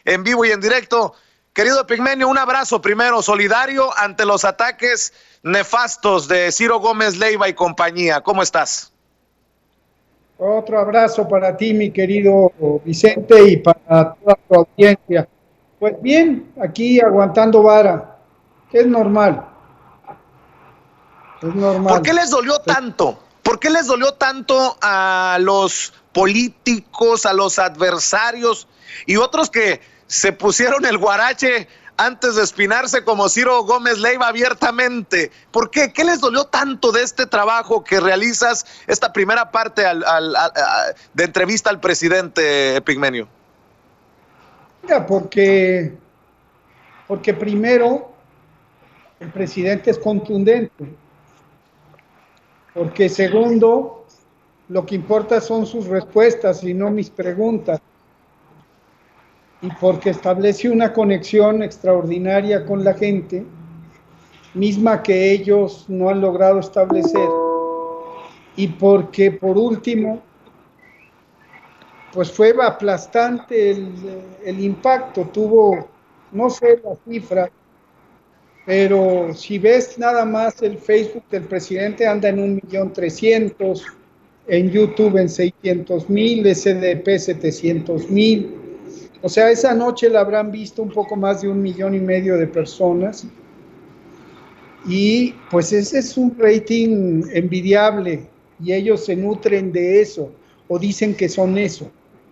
en vivo y en directo. Querido Epigmenio, un abrazo primero, solidario ante los ataques nefastos de Ciro Gómez Leiva y compañía. ¿Cómo estás? Otro abrazo para ti, mi querido Vicente, y para toda tu audiencia. Pues bien, aquí aguantando vara, que es normal, es ¿Por qué normal. les dolió tanto? ¿Por qué les dolió tanto a los políticos, a los adversarios y otros que se pusieron el guarache antes de espinarse como Ciro Gómez Leiva abiertamente? ¿Por qué? ¿Qué les dolió tanto de este trabajo que realizas, esta primera parte de entrevista al presidente, Epigmenio? Mira, porque primero el presidente es contundente, porque segundo, lo que importa son sus respuestas y no mis preguntas, y porque establece una conexión extraordinaria con la gente, misma que ellos no han logrado establecer, y porque por último, pues fue aplastante el impacto, tuvo, no sé la cifra, pero si ves nada más el Facebook del presidente anda en 1.300.000, en YouTube en 600.000, SDP 700.000, o sea, esa noche la habrán visto un poco más de 1.500.000 de personas, y pues ese es un rating envidiable, y ellos se nutren de eso, o dicen que son eso,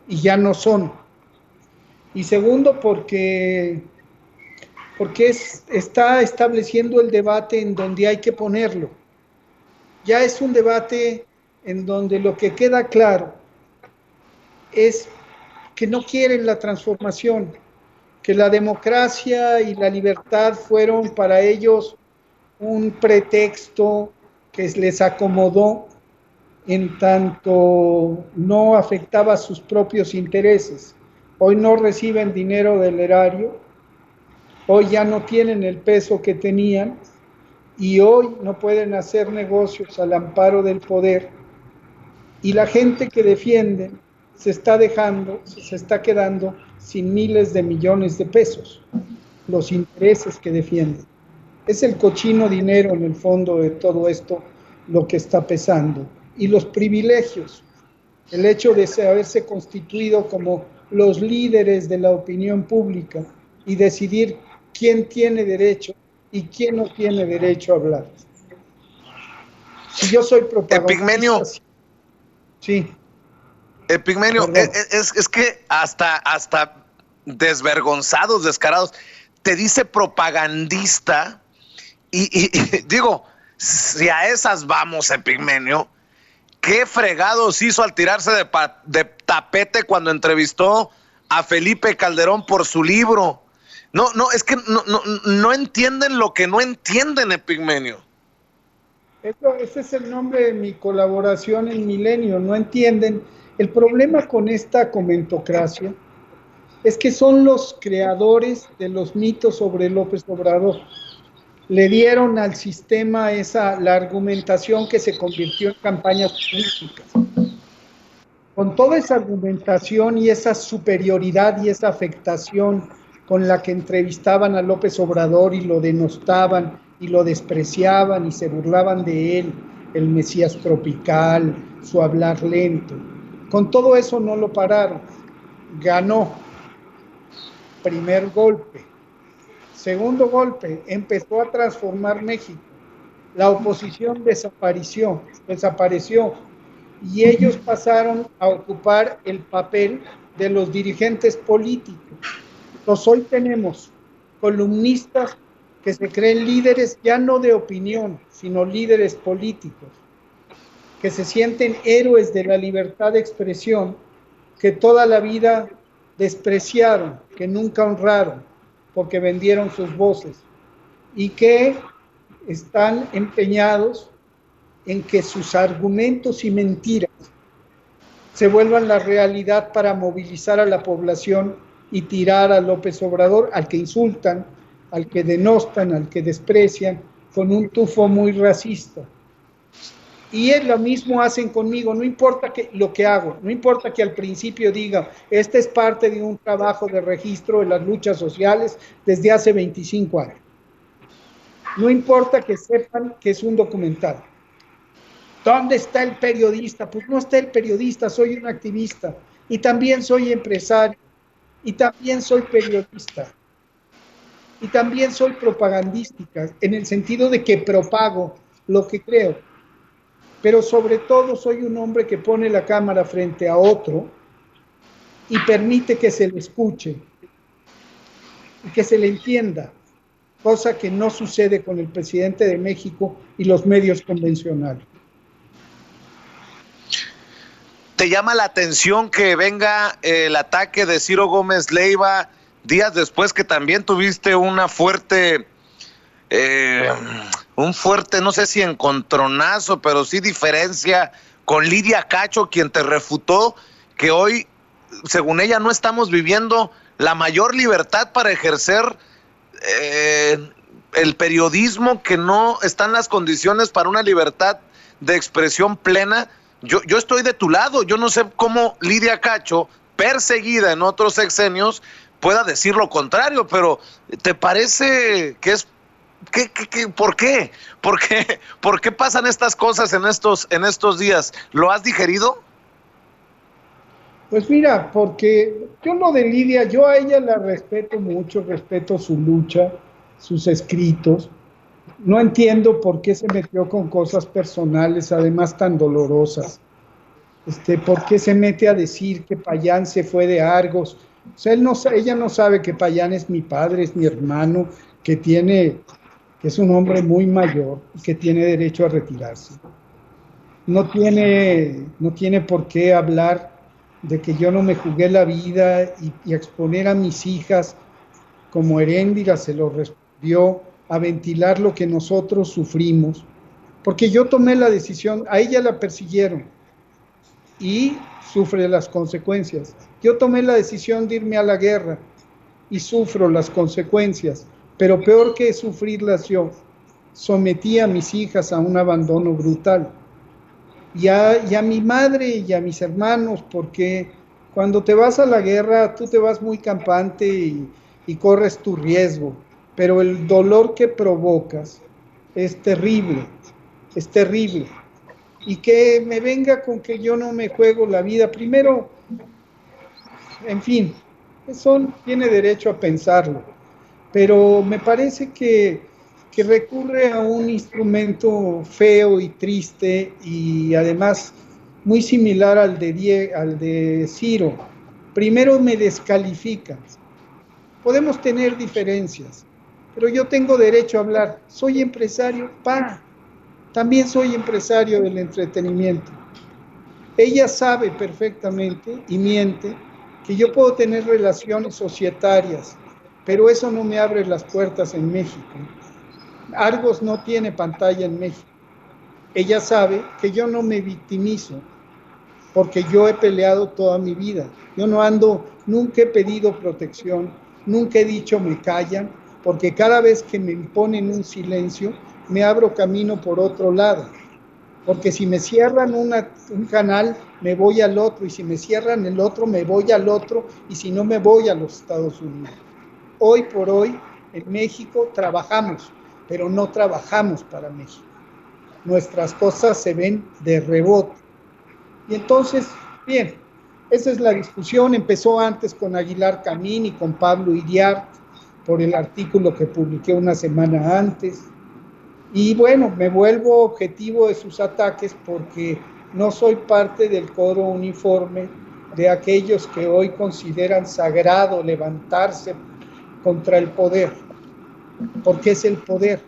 y ya no son. Y segundo, porque está estableciendo el debate en donde hay que ponerlo. Ya es un debate en donde lo que queda claro es que no quieren la transformación, que la democracia y la libertad fueron para ellos un pretexto que les acomodó en tanto no afectaba sus propios intereses. Hoy no reciben dinero del erario, hoy ya no tienen el peso que tenían y hoy no pueden hacer negocios al amparo del poder, y la gente que defienden se está quedando sin miles de millones de pesos, los intereses que defienden. Es el cochino dinero en el fondo de todo esto lo que está pesando. Y los privilegios, el hecho de haberse constituido como los líderes de la opinión pública y decidir quién tiene derecho y quién no tiene derecho a hablar. Si yo soy propagandista, Epigmenio, sí, Epigmenio, perdón. es que hasta desvergonzados, descarados, te dice propagandista y digo, si a esas vamos, Epigmenio, qué fregados hizo al tirarse de tapete cuando entrevistó a Felipe Calderón por su libro. No, es que no entienden lo que no entienden, Epigmenio. Ese es el nombre de mi colaboración en Milenio, no entienden. El problema con esta comentocracia es que son los creadores de los mitos sobre López Obrador. Le dieron al sistema la argumentación que se convirtió en campañas políticas. Con toda esa argumentación y esa superioridad y esa afectación con la que entrevistaban a López Obrador y lo denostaban y lo despreciaban y se burlaban de él, el Mesías tropical, su hablar lento. Con todo eso no lo pararon. Ganó. Primer golpe. Segundo golpe, empezó a transformar México. La oposición desapareció y ellos pasaron a ocupar el papel de los dirigentes políticos. Entonces hoy tenemos columnistas que se creen líderes ya no de opinión, sino líderes políticos, que se sienten héroes de la libertad de expresión, que toda la vida despreciaron, que nunca honraron, porque vendieron sus voces, y que están empeñados en que sus argumentos y mentiras se vuelvan la realidad para movilizar a la población y tirar a López Obrador, al que insultan, al que denostan, al que desprecian, con un tufo muy racista. Y es lo mismo hacen conmigo, no importa lo que hago, no importa que al principio diga, este es parte de un trabajo de registro de las luchas sociales desde hace 25 años. No importa que sepan que es un documental. ¿Dónde está el periodista? Pues no está el periodista, soy un activista y también soy empresario y también soy periodista y también soy propagandística en el sentido de que propago lo que creo, pero sobre todo soy un hombre que pone la cámara frente a otro y permite que se le escuche y que se le entienda, cosa que no sucede con el presidente de México y los medios convencionales. ¿Te llama la atención que venga el ataque de Ciro Gómez Leiva días después que también tuviste una fuerte, un fuerte, no sé si encontronazo, pero sí diferencia con Lidia Cacho, quien te refutó que hoy, según ella, no estamos viviendo la mayor libertad para ejercer el periodismo, que no están las condiciones para una libertad de expresión plena? Yo estoy de tu lado. Yo no sé cómo Lidia Cacho, perseguida en otros sexenios, pueda decir lo contrario, pero ¿te parece que es ¿por qué? ¿Por qué pasan estas cosas en estos días? ¿Lo has digerido? Pues mira, porque yo lo de Lidia, yo a ella la respeto mucho, respeto su lucha, sus escritos. No entiendo por qué se metió con cosas personales, además tan dolorosas. ¿Por qué se mete a decir que Payán se fue de Argos? O sea, ella no sabe que Payán es mi padre, es mi hermano, que es un hombre muy mayor y que tiene derecho a retirarse. No tiene por qué hablar de que yo no me jugué la vida y exponer a mis hijas, como Heréndira se lo respondió, a ventilar lo que nosotros sufrimos, porque yo tomé la decisión, a ella la persiguieron y sufre las consecuencias. Yo tomé la decisión de irme a la guerra y sufro las consecuencias, pero peor que sufrirlas yo, sometí a mis hijas a un abandono brutal. Y a mi madre y a mis hermanos, porque cuando te vas a la guerra, tú te vas muy campante y corres tu riesgo, pero el dolor que provocas es terrible, es terrible. Y que me venga con que yo no me juego la vida, primero, en fin, eso tiene derecho a pensarlo, pero me parece que recurre a un instrumento feo y triste y además muy similar al de Ciro. Primero me descalifica. Podemos tener diferencias, pero yo tengo derecho a hablar. Soy empresario, también soy empresario del entretenimiento. Ella sabe perfectamente y miente que yo puedo tener relaciones societarias, pero eso no me abre las puertas en México. Argos no tiene pantalla en México. Ella sabe que yo no me victimizo porque yo he peleado toda mi vida. Yo no ando, nunca he pedido protección, nunca he dicho me callan, porque cada vez que me imponen un silencio, me abro camino por otro lado. Porque si me cierran un canal, me voy al otro, y si me cierran el otro, me voy al otro, y si no, me voy a los Estados Unidos. Hoy por hoy, en México trabajamos, pero no trabajamos para México. Nuestras cosas se ven de rebote. Y entonces, bien, esa es la discusión. Empezó antes con Aguilar Camín y con Pablo Iriart por el artículo que publiqué una semana antes. Y bueno, me vuelvo objetivo de sus ataques porque no soy parte del coro uniforme de aquellos que hoy consideran sagrado levantarse contra el poder, porque es el poder.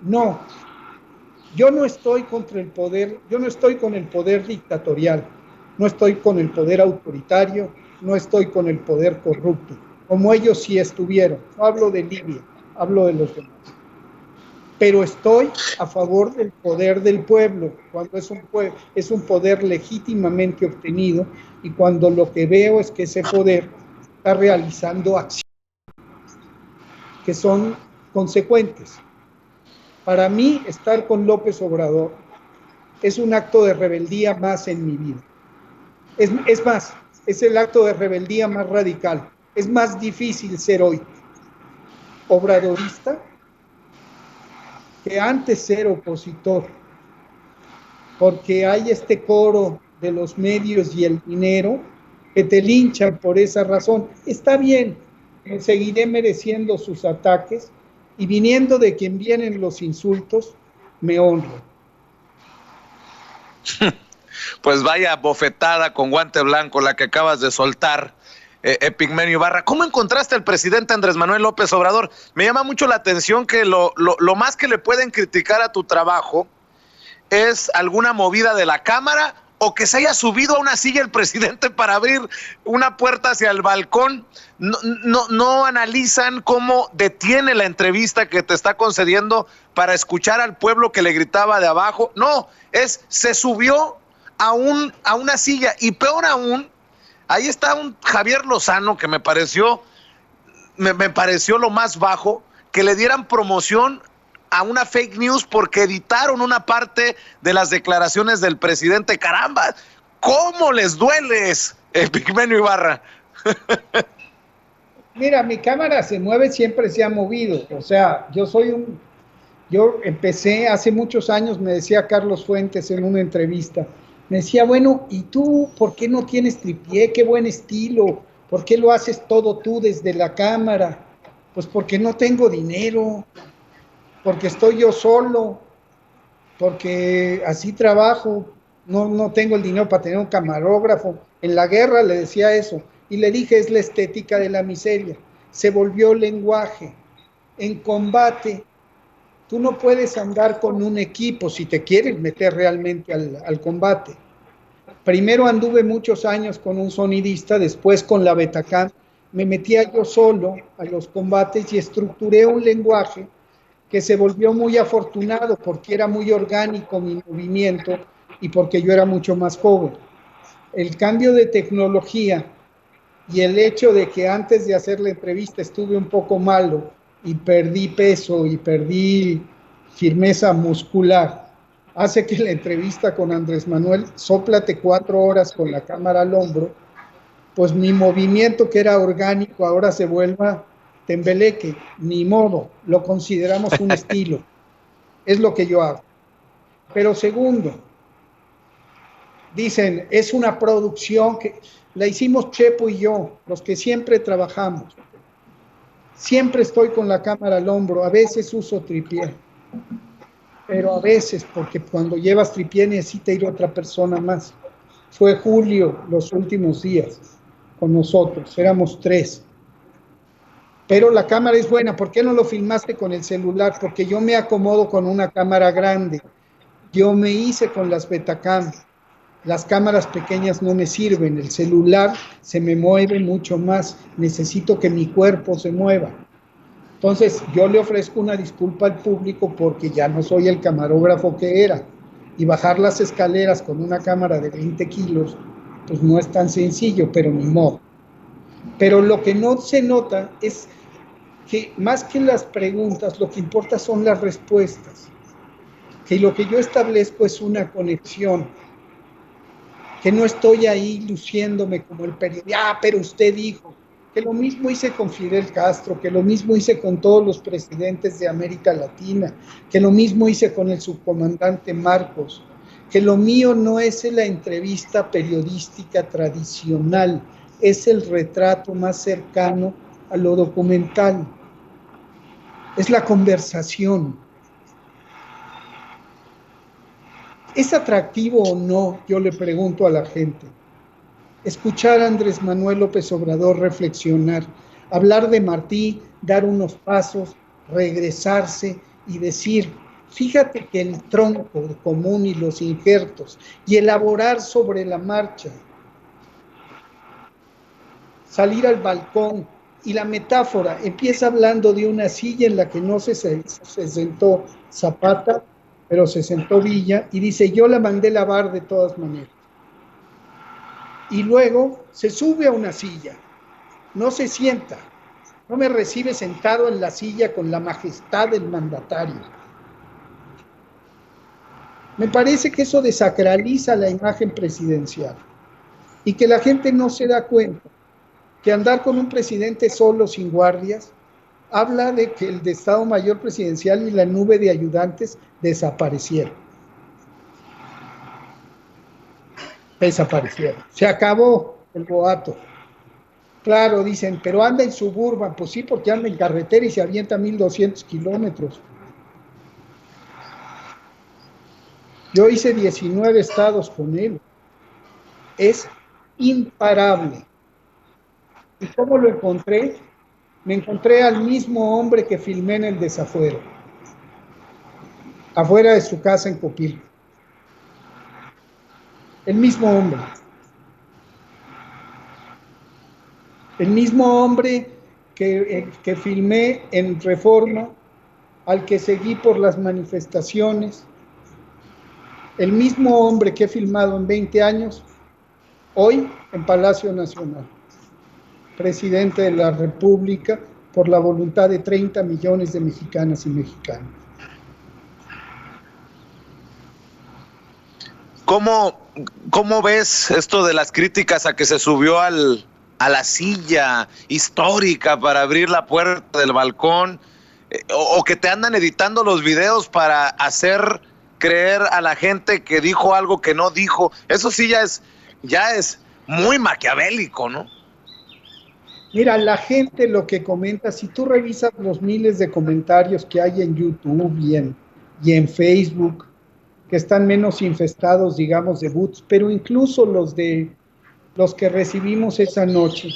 No, yo no estoy contra el poder, yo no estoy con el poder dictatorial, no estoy con el poder autoritario, no estoy con el poder corrupto, como ellos sí estuvieron. No hablo de Libia, hablo de los demás. Pero estoy a favor del poder del pueblo, cuando es un poder legítimamente obtenido y cuando lo que veo es que ese poder está realizando acciones que son consecuentes. Para mí, estar con López Obrador es un acto de rebeldía más en mi vida. Es más, es el acto de rebeldía más radical. Es más difícil ser hoy obradorista que antes ser opositor, porque hay este coro de los medios y el dinero que te linchan por esa razón. Está bien, seguiré mereciendo sus ataques y viniendo de quien vienen los insultos, me honro. Pues vaya bofetada con guante blanco la que acabas de soltar, Epigmenio Ibarra. ¿Cómo encontraste al presidente Andrés Manuel López Obrador? Me llama mucho la atención que lo más que le pueden criticar a tu trabajo es alguna movida de la cámara o que se haya subido a una silla el presidente para abrir una puerta hacia el balcón. No analizan cómo detiene la entrevista que te está concediendo para escuchar al pueblo que le gritaba de abajo. No, se subió a una silla y peor aún, ahí está un Javier Lozano que me pareció lo más bajo, que le dieran promoción a una fake news porque editaron una parte de las declaraciones del presidente. Caramba, ¿cómo les dueles, Epigmenio Ibarra? Mira, mi cámara se mueve, siempre se ha movido. O sea, yo empecé hace muchos años, me decía Carlos Fuentes en una entrevista, me decía, bueno, ¿y tú por qué no tienes tripié? Qué buen estilo, ¿por qué lo haces todo tú desde la cámara? Pues porque no tengo dinero, porque estoy yo solo, porque así trabajo, no tengo el dinero para tener un camarógrafo. En la guerra le decía eso, y le dije, es la estética de la miseria, se volvió lenguaje. En combate, tú no puedes andar con un equipo si te quieres meter realmente al combate. Primero anduve muchos años con un sonidista, después con la Betacam, me metía yo solo a los combates y estructuré un lenguaje que se volvió muy afortunado porque era muy orgánico mi movimiento y porque yo era mucho más joven. El cambio de tecnología y el hecho de que antes de hacer la entrevista estuve un poco malo y perdí peso y perdí firmeza muscular, hace que la entrevista con Andrés Manuel, sóplate 4 horas con la cámara al hombro, pues mi movimiento que era orgánico ahora se vuelva tembeleque, ni modo, lo consideramos un estilo, es lo que yo hago. Pero segundo, dicen, es una producción que la hicimos Chepo y yo, los que siempre trabajamos. Siempre estoy con la cámara al hombro, a veces uso tripié, pero a veces, porque cuando llevas tripié necesita ir otra persona más. Fue Julio los últimos días con nosotros, éramos 3. Pero la cámara es buena, ¿por qué no lo filmaste con el celular? Porque yo me acomodo con una cámara grande. Yo me hice con las Betacam. Las cámaras pequeñas no me sirven, el celular se me mueve mucho más, necesito que mi cuerpo se mueva. Entonces yo le ofrezco una disculpa al público porque ya no soy el camarógrafo que era, y bajar las escaleras con una cámara de 20 kilos, pues no es tan sencillo, pero ni modo. Pero lo que no se nota es que más que las preguntas, lo que importa son las respuestas, que lo que yo establezco es una conexión, que no estoy ahí luciéndome como el periodista, pero usted dijo, que lo mismo hice con Fidel Castro, que lo mismo hice con todos los presidentes de América Latina, que lo mismo hice con el subcomandante Marcos, que lo mío no es la entrevista periodística tradicional, es el retrato más cercano a lo documental, es la conversación. ¿Es atractivo o no? Yo le pregunto a la gente. Escuchar a Andrés Manuel López Obrador reflexionar, hablar de Martí, dar unos pasos, regresarse y decir, fíjate que el tronco común y los injertos, y elaborar sobre la marcha, salir al balcón, y la metáfora empieza hablando de una silla en la que no se sentó Zapata, pero se sentó Villa, y dice, yo la mandé lavar de todas maneras. Y luego se sube a una silla, no se sienta, no me recibe sentado en la silla con la majestad del mandatario. Me parece que eso desacraliza la imagen presidencial y que la gente no se da cuenta que andar con un presidente solo, sin guardias, habla de que el de Estado Mayor Presidencial y la nube de ayudantes desaparecieron. Se acabó el boato. Claro, dicen, pero anda en Suburban. Pues sí, porque anda en carretera y se avienta 1,200 kilómetros. Yo hice 19 estados con él. Es imparable. ¿Y cómo lo encontré? Me encontré al mismo hombre que filmé en el desafuero, afuera de su casa en Copilco. El mismo hombre. El mismo hombre que filmé en Reforma, al que seguí por las manifestaciones. El mismo hombre que he filmado en 20 años, hoy en Palacio Nacional. Presidente de la República por la voluntad de 30 millones de mexicanas y mexicanos. ¿Cómo ves esto de las críticas a que se subió a la silla histórica para abrir la puerta del balcón? O que te andan editando los videos para hacer creer a la gente que dijo algo que no dijo. Eso sí ya es muy maquiavélico, ¿no? Mira, la gente lo que comenta, si tú revisas los miles de comentarios que hay en YouTube y en Facebook, que están menos infestados, digamos, de bots, pero incluso los que recibimos esa noche,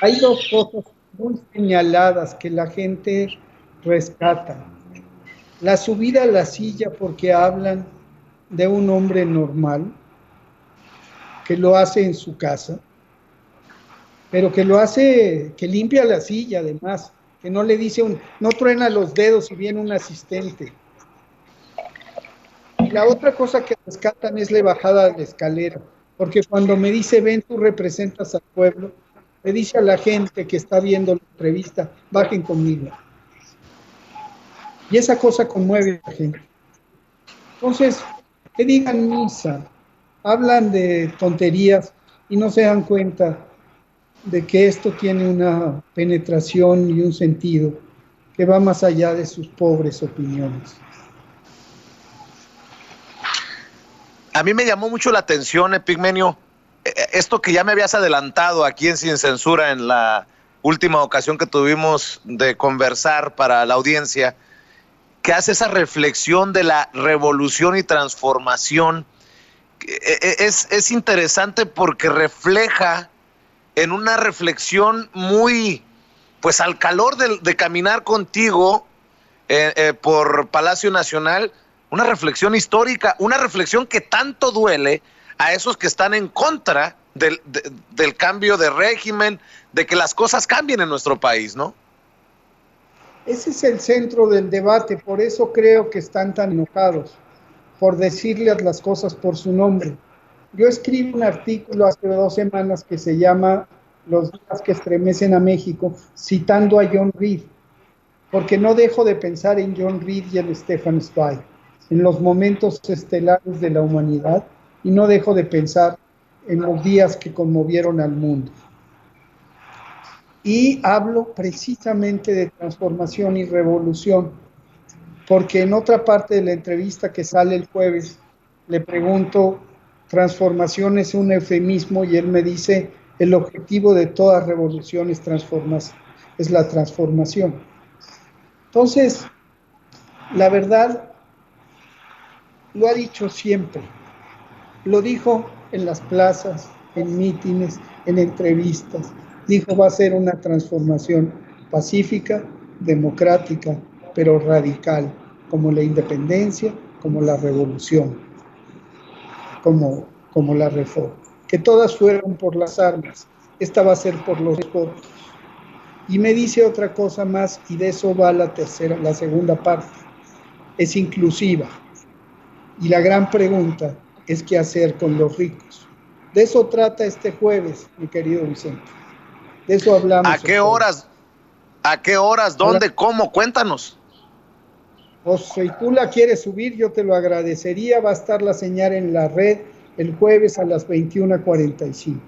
hay dos cosas muy señaladas que la gente rescata. La subida a la silla porque hablan de un hombre normal que lo hace en su casa, pero que lo hace, que limpia la silla además, que no le dice no truena los dedos si viene un asistente. Y la otra cosa que rescatan es la bajada de la escalera, porque cuando me dice, ven, tú representas al pueblo, le dice a la gente que está viendo la entrevista, bajen conmigo. Y esa cosa conmueve a la gente. Entonces, que digan misa, hablan de tonterías y no se dan cuenta de que esto tiene una penetración y un sentido que va más allá de sus pobres opiniones. A mí me llamó mucho la atención, Epigmenio, esto que ya me habías adelantado aquí en Sin Censura en la última ocasión que tuvimos de conversar para la audiencia, que hace esa reflexión de la revolución y transformación. Es interesante porque refleja en una reflexión muy, pues al calor de caminar contigo por Palacio Nacional, una reflexión histórica, una reflexión que tanto duele a esos que están en contra del cambio de régimen, de que las cosas cambien en nuestro país, ¿no? Ese es el centro del debate, por eso creo que están tan enojados, por decirles las cosas por su nombre. Yo escribí un artículo hace 2 semanas que se llama Los días que estremecen a México, citando a John Reed, porque no dejo de pensar en John Reed y en Stefan Zweig, en los momentos estelares de la humanidad, y no dejo de pensar en los días que conmovieron al mundo. Y hablo precisamente de transformación y revolución, porque en otra parte de la entrevista que sale el jueves, le pregunto, transformación es un eufemismo, y él me dice, el objetivo de toda revolución es la transformación. Entonces, la verdad, lo ha dicho siempre, lo dijo en las plazas, en mítines, en entrevistas, dijo va a ser una transformación pacífica, democrática, pero radical, como la independencia, como la revolución, como la reforma. Que todas fueron por las armas, esta va a ser por los votos. Y me dice otra cosa más, y de eso va la segunda parte, es inclusiva. Y la gran pregunta es qué hacer con los ricos. De eso trata este jueves, mi querido Vicente. De eso hablamos. ¿A qué horas? ¿Dónde? ¿Cómo? Cuéntanos. O si tú la quieres subir, yo te lo agradecería. Va a estar la señal en la red el jueves a las 21:45.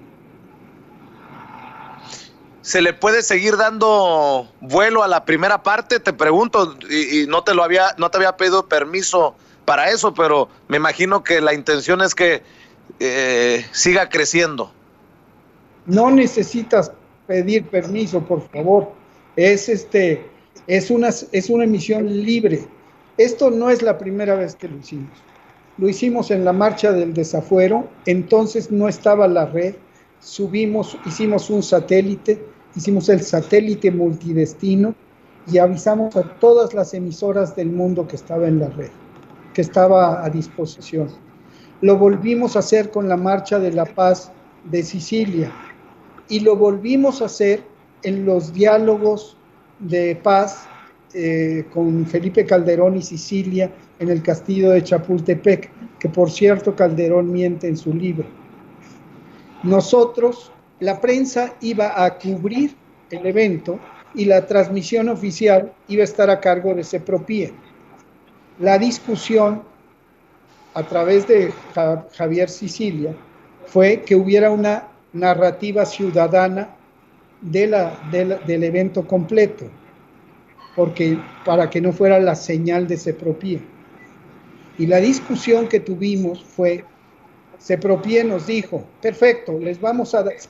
¿Se le puede seguir dando vuelo a la primera parte? Te pregunto, y no te había pedido permiso para eso, pero me imagino que la intención es que siga creciendo. No necesitas pedir permiso, por favor. Es una emisión libre. Esto no es la primera vez que lo hicimos. Lo hicimos en la marcha del desafuero, entonces no estaba la red, hicimos un satélite, hicimos el satélite multidestino y avisamos a todas las emisoras del mundo que estaba en la red, que estaba a disposición. Lo volvimos a hacer con la marcha de la paz de Sicilia y lo volvimos a hacer en los diálogos de paz con Felipe Calderón y Sicilia en el castillo de Chapultepec, que por cierto Calderón miente en su libro. Nosotros, la prensa iba a cubrir el evento y la transmisión oficial iba a estar a cargo de Sepropie. La discusión a través de Javier Sicilia fue que hubiera una narrativa ciudadana del evento completo, porque para que no fuera la señal de Sepropie. Y la discusión que tuvimos fue, Sepropie nos dijo, perfecto,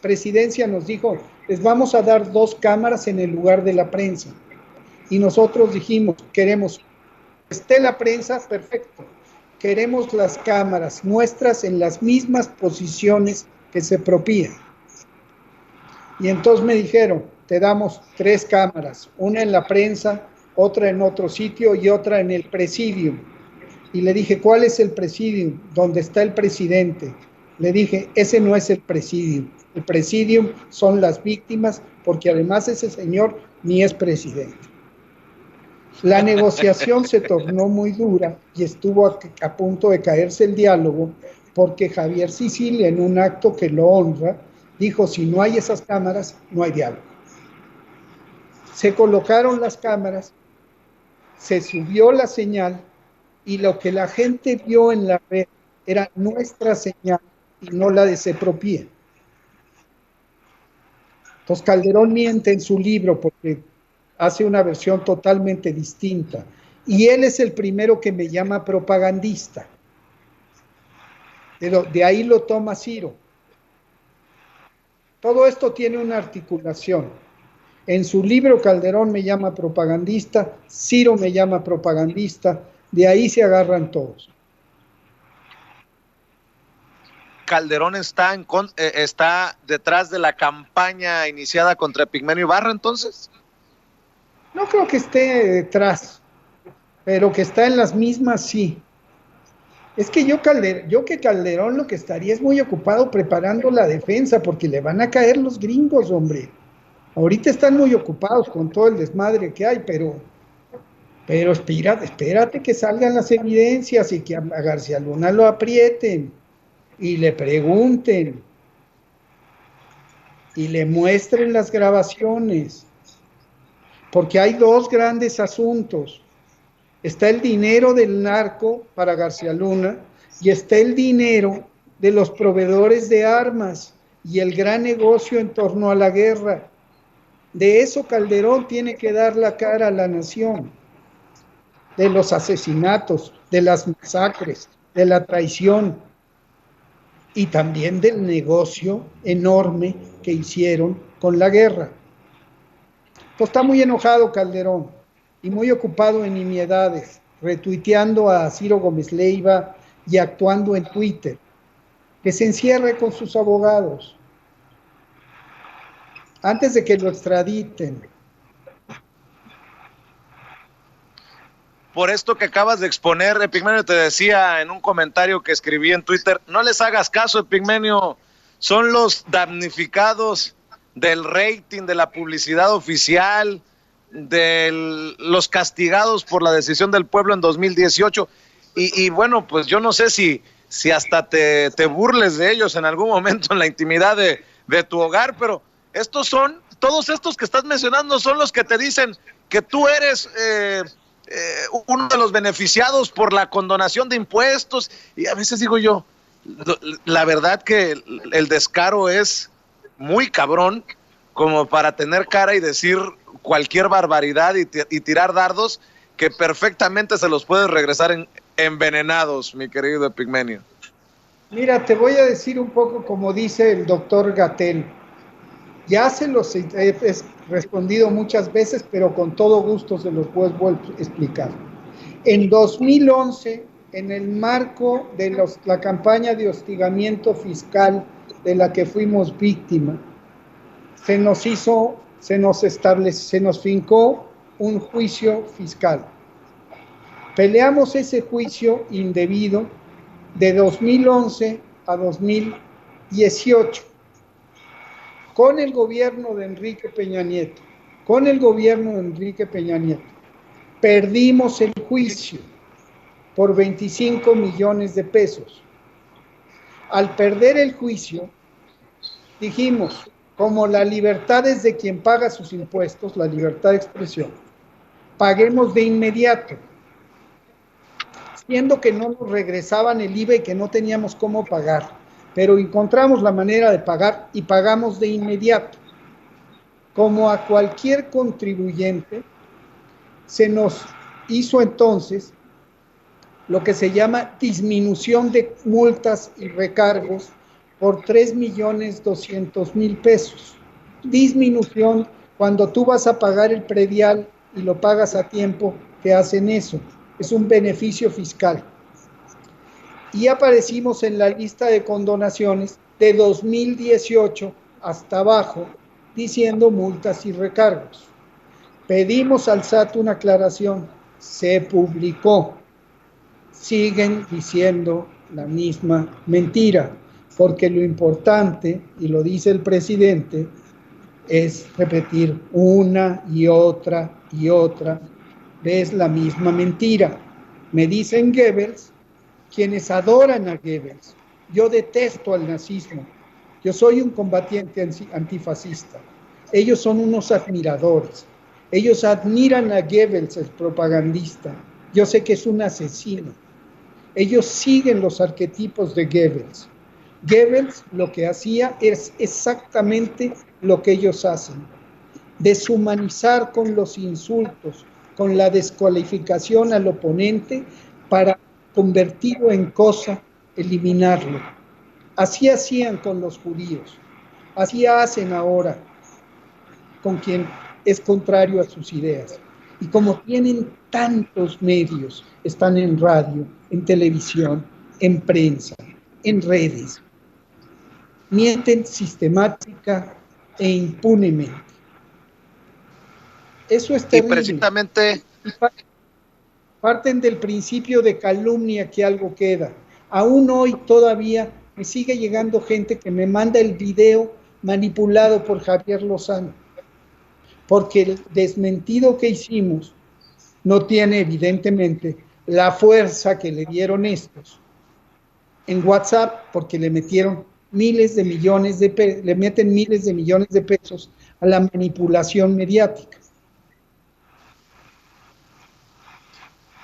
Presidencia nos dijo, les vamos a dar 2 cámaras en el lugar de la prensa. Y nosotros dijimos, queremos, esté la prensa, perfecto, queremos las cámaras nuestras en las mismas posiciones que Sepropie. Y entonces me dijeron, te damos 3 cámaras, una en la prensa, otra en otro sitio y otra en el presidium. Y le dije, ¿cuál es el presidium? ¿Dónde está el presidente? Le dije, ese no es el presidium. El presidium son las víctimas, porque además ese señor ni es presidente. La negociación se tornó muy dura y estuvo a punto de caerse el diálogo, porque Javier Sicilia, en un acto que lo honra, dijo, si no hay esas cámaras, no hay diálogo. Se colocaron las cámaras, se subió la señal, y lo que la gente vio en la red era nuestra señal y no la de Sepropie. Entonces Calderón miente en su libro porque hace una versión totalmente distinta. Y él es el primero que me llama propagandista. De ahí lo toma Ciro. Todo esto tiene una articulación. En su libro Calderón me llama propagandista, Ciro me llama propagandista, de ahí se agarran todos. ¿Calderón está detrás de la campaña iniciada contra Epigmenio Ibarra entonces? No creo que esté detrás, pero que está en las mismas, sí. Es que Calderón lo que estaría es muy ocupado preparando la defensa, porque le van a caer los gringos, hombre. Ahorita están muy ocupados con todo el desmadre que hay, pero espérate que salgan las evidencias y que a García Luna lo aprieten y le pregunten y le muestren las grabaciones, porque hay 2 grandes asuntos. Está el dinero del narco para García Luna y está el dinero de los proveedores de armas y el gran negocio en torno a la guerra. De eso Calderón tiene que dar la cara a la nación, de los asesinatos, de las masacres, de la traición y también del negocio enorme que hicieron con la guerra. Pues está muy enojado Calderón y muy ocupado en nimiedades, retuiteando a Ciro Gómez Leiva y actuando en Twitter. Que se encierre con sus abogados antes de que lo extraditen. Por esto que acabas de exponer, Epigmenio, te decía en un comentario que escribí en Twitter, no les hagas caso, Epigmenio, son los damnificados del rating, de la publicidad oficial, de los castigados por la decisión del pueblo en 2018. Y bueno, pues yo no sé si hasta te burles de ellos en algún momento en la intimidad de tu hogar, pero todos estos que estás mencionando son los que te dicen que tú eres uno de los beneficiados por la condonación de impuestos. Y a veces digo yo, la verdad que el descaro es muy cabrón como para tener cara y decir cualquier barbaridad y tirar dardos que perfectamente se los puedes regresar envenenados, mi querido Epigmenio. Mira, te voy a decir un poco como dice el doctor Gatell. Ya se los he respondido muchas veces, pero con todo gusto se los puedo explicar. En 2011, en el marco de la campaña de hostigamiento fiscal de la que fuimos víctima, se nos fincó un juicio fiscal. Peleamos ese juicio indebido de 2011 a 2018 con el gobierno de Enrique Peña Nieto. Perdimos el juicio por 25 millones de pesos. Al perder el juicio, dijimos, como la libertad es de quien paga sus impuestos, la libertad de expresión, paguemos de inmediato, siendo que no nos regresaban el IVA y que no teníamos cómo pagar, pero encontramos la manera de pagar y pagamos de inmediato. Como a cualquier contribuyente, se nos hizo entonces lo que se llama disminución de multas y recargos por 3.200.000 pesos. Disminución, cuando tú vas a pagar el predial y lo pagas a tiempo, te hacen eso. Es un beneficio fiscal. Y aparecimos en la lista de condonaciones de 2018 hasta abajo, diciendo multas y recargos. Pedimos al SAT una aclaración, se publicó. Siguen diciendo la misma mentira, porque lo importante, y lo dice el presidente, es repetir una y otra vez la misma mentira. Me dicen Goebbels, quienes adoran a Goebbels. Yo detesto al nazismo. Yo soy un combatiente antifascista. Ellos son unos admiradores. Ellos admiran a Goebbels, el propagandista. Yo sé que es un asesino. Ellos siguen los arquetipos de Goebbels. Goebbels lo que hacía es exactamente lo que ellos hacen. Deshumanizar con los insultos, con la descualificación al oponente para convertirlo en cosa, eliminarlo. Así hacían con los judíos. Así hacen ahora con quien es contrario a sus ideas. Y como tienen tantos medios, están en radio, en televisión, en prensa, en redes, mienten sistemática e impunemente. Eso es terrible. Y precisamente parten del principio de calumnia que algo queda. Aún hoy todavía me sigue llegando gente que me manda el video manipulado por Javier Lozano, porque el desmentido que hicimos no tiene evidentemente la fuerza que le dieron estos en WhatsApp, porque le metieron miles de millones de pesos, le meten miles de millones de pesos a la manipulación mediática.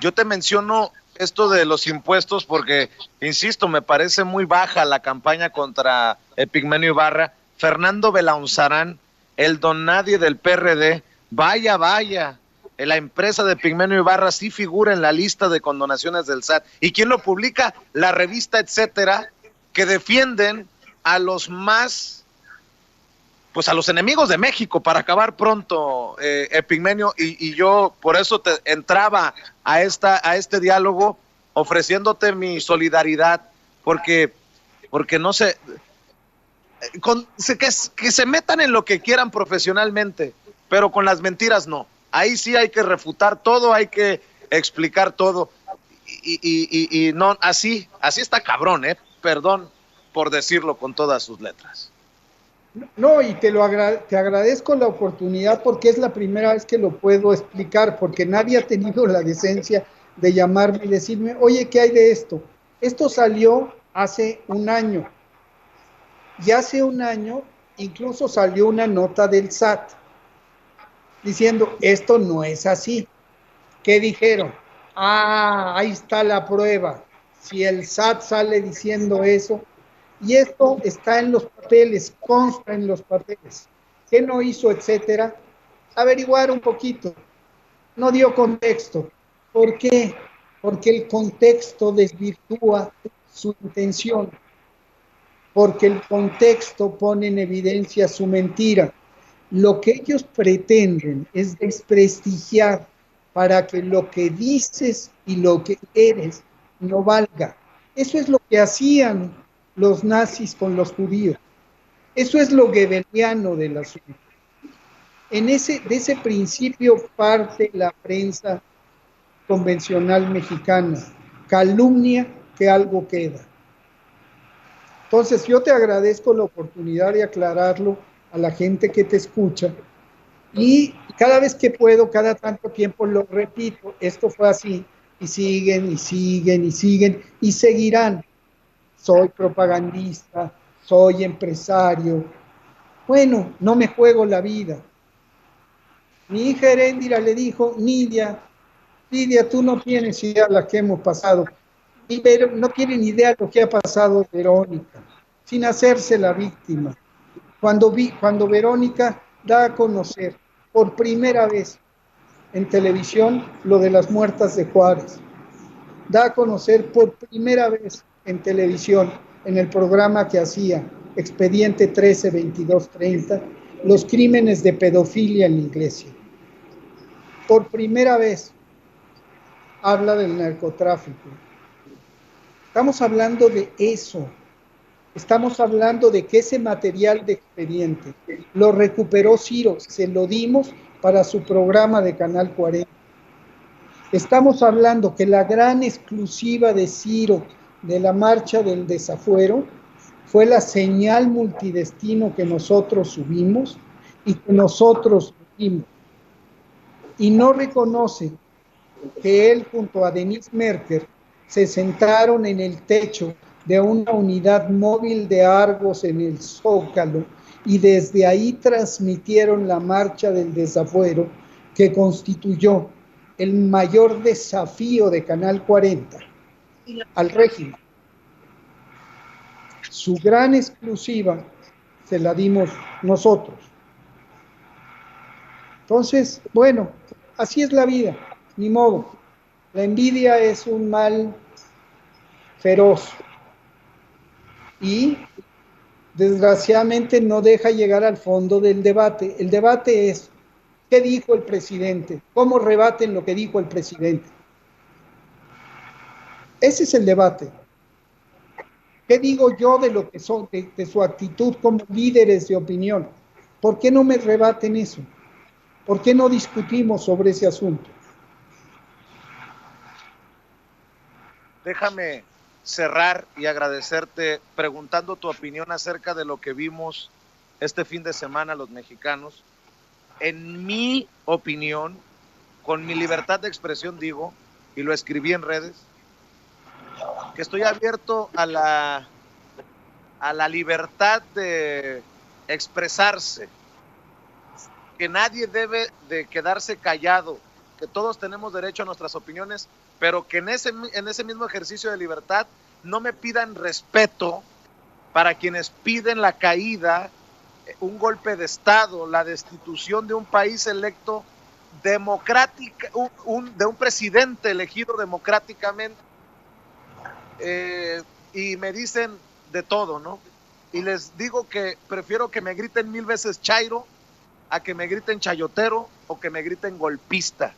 Yo te menciono esto de los impuestos porque, insisto, me parece muy baja la campaña contra Epigmenio Ibarra. Fernando Belaunzarán, el don nadie del PRD, vaya, la empresa de Epigmenio Ibarra sí figura en la lista de condonaciones del SAT. ¿Y quién lo publica? La revista Etcétera, que defienden a los más, pues a los enemigos de México para acabar pronto, Epigmenio, y yo por eso te entraba a este diálogo ofreciéndote mi solidaridad, porque no sé, que se metan en lo que quieran profesionalmente, pero con las mentiras no. Ahí sí hay que refutar todo, hay que explicar todo, y no, así está cabrón, perdón por decirlo con todas sus letras. No, y te agradezco la oportunidad porque es la primera vez que lo puedo explicar, porque nadie ha tenido la decencia de llamarme y decirme, oye, ¿qué hay de esto? Esto salió hace un año, y hace un año incluso salió una nota del SAT diciendo, esto no es así. ¿Qué dijeron? Ah, ahí está la prueba. Si el SAT sale diciendo eso, y esto está en los papeles, consta en los papeles. ¿Qué no hizo, etcétera? Averiguar un poquito. No dio contexto. ¿Por qué? Porque el contexto desvirtúa su intención, porque el contexto pone en evidencia su mentira. Lo que ellos pretenden es desprestigiar para que lo que dices y lo que eres no valga. Eso es lo que hacían los nazis con los judíos. Eso es lo goebbeliano del asunto. De ese principio parte la prensa convencional mexicana. Calumnia que algo queda. Entonces yo te agradezco la oportunidad de aclararlo a la gente que te escucha y cada vez que puedo, cada tanto tiempo lo repito, esto fue así y siguen y siguen y siguen y seguirán. Soy propagandista, soy empresario. Bueno, no me juego la vida. Mi hija Heréndira le dijo, Lidia, tú no tienes idea de la que hemos pasado. Y no tienen idea de lo que ha pasado Verónica, sin hacerse la víctima. Cuando Verónica da a conocer por primera vez en televisión lo de las muertas de Juárez, da a conocer por primera vez en televisión, en el programa que hacía, Expediente 13-22-30, los crímenes de pedofilia en la iglesia. Por primera vez habla del narcotráfico. Estamos hablando de eso. Estamos hablando de que ese material de expediente lo recuperó Ciro, se lo dimos para su programa de Canal 40. Estamos hablando que la gran exclusiva de Ciro de la marcha del desafuero fue la señal multidestino que nosotros subimos y que nosotros subimos. Y no reconoce que él junto a Denise Merker se sentaron en el techo de una unidad móvil de Argos en el Zócalo y desde ahí transmitieron la marcha del desafuero que constituyó el mayor desafío de Canal 40 al régimen. Su gran exclusiva se la dimos nosotros. Entonces, bueno, así es la vida, ni modo. La envidia es un mal feroz y desgraciadamente no deja llegar al fondo del debate. El debate es, ¿qué dijo el presidente? ¿Cómo rebaten lo que dijo el presidente? Ese es el debate. ¿Qué digo yo de lo que son, de su actitud como líderes de opinión? ¿Por qué no me rebaten eso? ¿Por qué no discutimos sobre ese asunto? Déjame cerrar y agradecerte preguntando tu opinión acerca de lo que vimos este fin de semana los mexicanos. En mi opinión, con mi libertad de expresión digo, y lo escribí en redes, que estoy abierto a la libertad de expresarse, que nadie debe de quedarse callado, que todos tenemos derecho a nuestras opiniones, pero que en ese mismo ejercicio de libertad no me pidan respeto para quienes piden la caída, un golpe de Estado, la destitución de un país electo democrática, de un presidente elegido democráticamente, y me dicen de todo, ¿no? Y les digo que prefiero que me griten 1000 veces chairo a que me griten chayotero o que me griten golpista.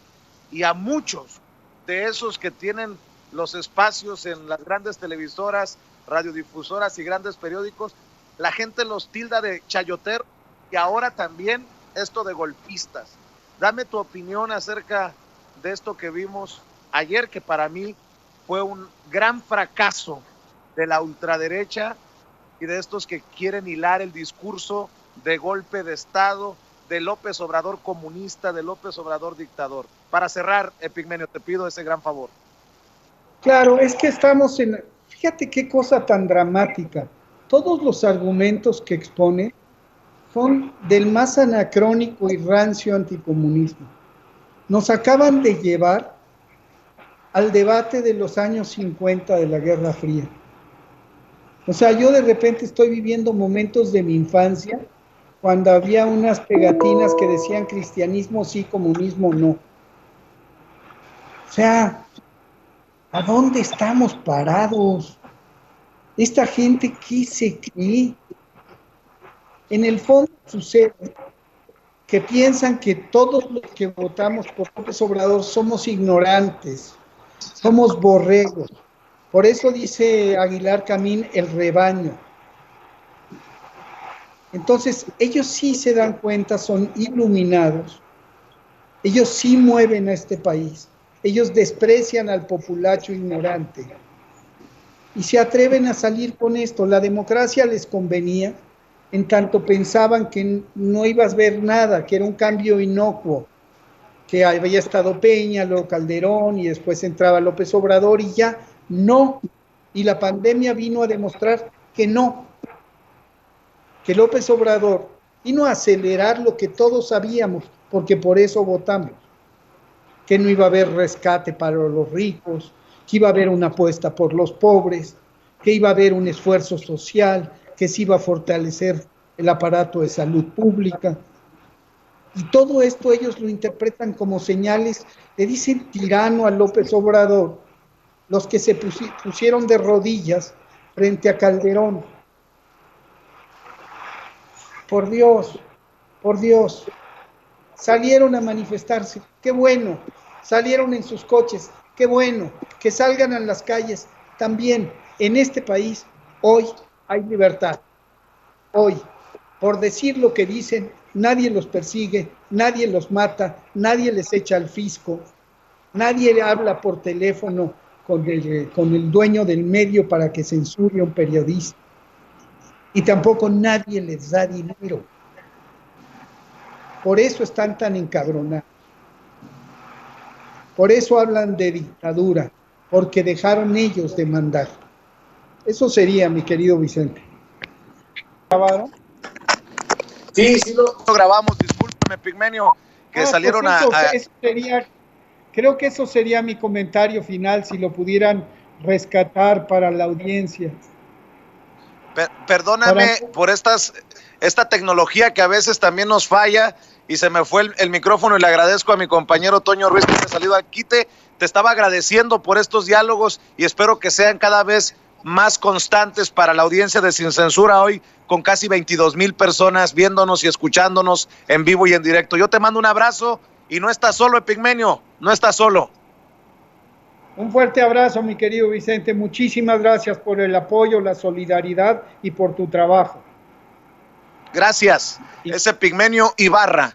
Y a muchos de esos que tienen los espacios en las grandes televisoras, radiodifusoras y grandes periódicos, la gente los tilda de chayotero y ahora también esto de golpistas. Dame tu opinión acerca de esto que vimos ayer, que para mí fue un gran fracaso de la ultraderecha y de estos que quieren hilar el discurso de golpe de Estado, de López Obrador comunista, de López Obrador dictador. Para cerrar, Epigmenio, te pido ese gran favor. Claro, es que estamos en... Fíjate qué cosa tan dramática. Todos los argumentos que expone son del más anacrónico y rancio anticomunismo. Nos acaban de llevar al debate de los años 50 de la Guerra Fría. O sea, yo de repente estoy viviendo momentos de mi infancia cuando había unas pegatinas que decían cristianismo sí, comunismo no. O sea, ¿a dónde estamos parados? Esta gente, ¿qué se cree? En el fondo sucede que piensan que todos los que votamos por López Obrador somos ignorantes, somos borregos. Por eso dice Aguilar Camín, el rebaño. Entonces, ellos sí se dan cuenta, son iluminados. Ellos sí mueven a este país. Ellos desprecian al populacho ignorante. Y se atreven a salir con esto. La democracia les convenía, en tanto pensaban que no ibas a ver nada, que era un cambio inocuo, que había estado Peña, luego Calderón y después entraba López Obrador y ya no. Y la pandemia vino a demostrar que no, que López Obrador vino a acelerar lo que todos sabíamos, porque por eso votamos, que no iba a haber rescate para los ricos, que iba a haber una apuesta por los pobres, que iba a haber un esfuerzo social, que se iba a fortalecer el aparato de salud pública. Y todo esto ellos lo interpretan como señales, le dicen tirano a López Obrador, los que se pusieron de rodillas frente a Calderón. Por Dios, salieron a manifestarse, qué bueno, salieron en sus coches, qué bueno, que salgan a las calles. También en este país hoy hay libertad, hoy, por decir lo que dicen, nadie los persigue, nadie los mata, nadie les echa al fisco, nadie habla por teléfono con el dueño del medio para que censure a un periodista, y tampoco nadie les da dinero. Por eso están tan encabronados. Por eso hablan de dictadura, porque dejaron ellos de mandar. Eso sería, mi querido Vicente. ¿Grabado? Sí, sí lo grabamos. Discúlpame, Pigmenio, que salieron pues eso sería, creo que eso sería mi comentario final, si lo pudieran rescatar para la audiencia. Perdóname por esta tecnología que a veces también nos falla y se me fue el micrófono, y le agradezco a mi compañero Toño Ruiz que me ha salido aquí. Te estaba agradeciendo por estos diálogos y espero que sean cada vez más constantes para la audiencia de Sin Censura hoy, con casi 22,000 personas viéndonos y escuchándonos en vivo y en directo. Yo te mando un abrazo y no estás solo, Epigmenio, no estás solo. Un fuerte abrazo, mi querido Vicente. Muchísimas gracias por el apoyo, la solidaridad y por tu trabajo. Gracias. Ese Epigmenio Ibarra.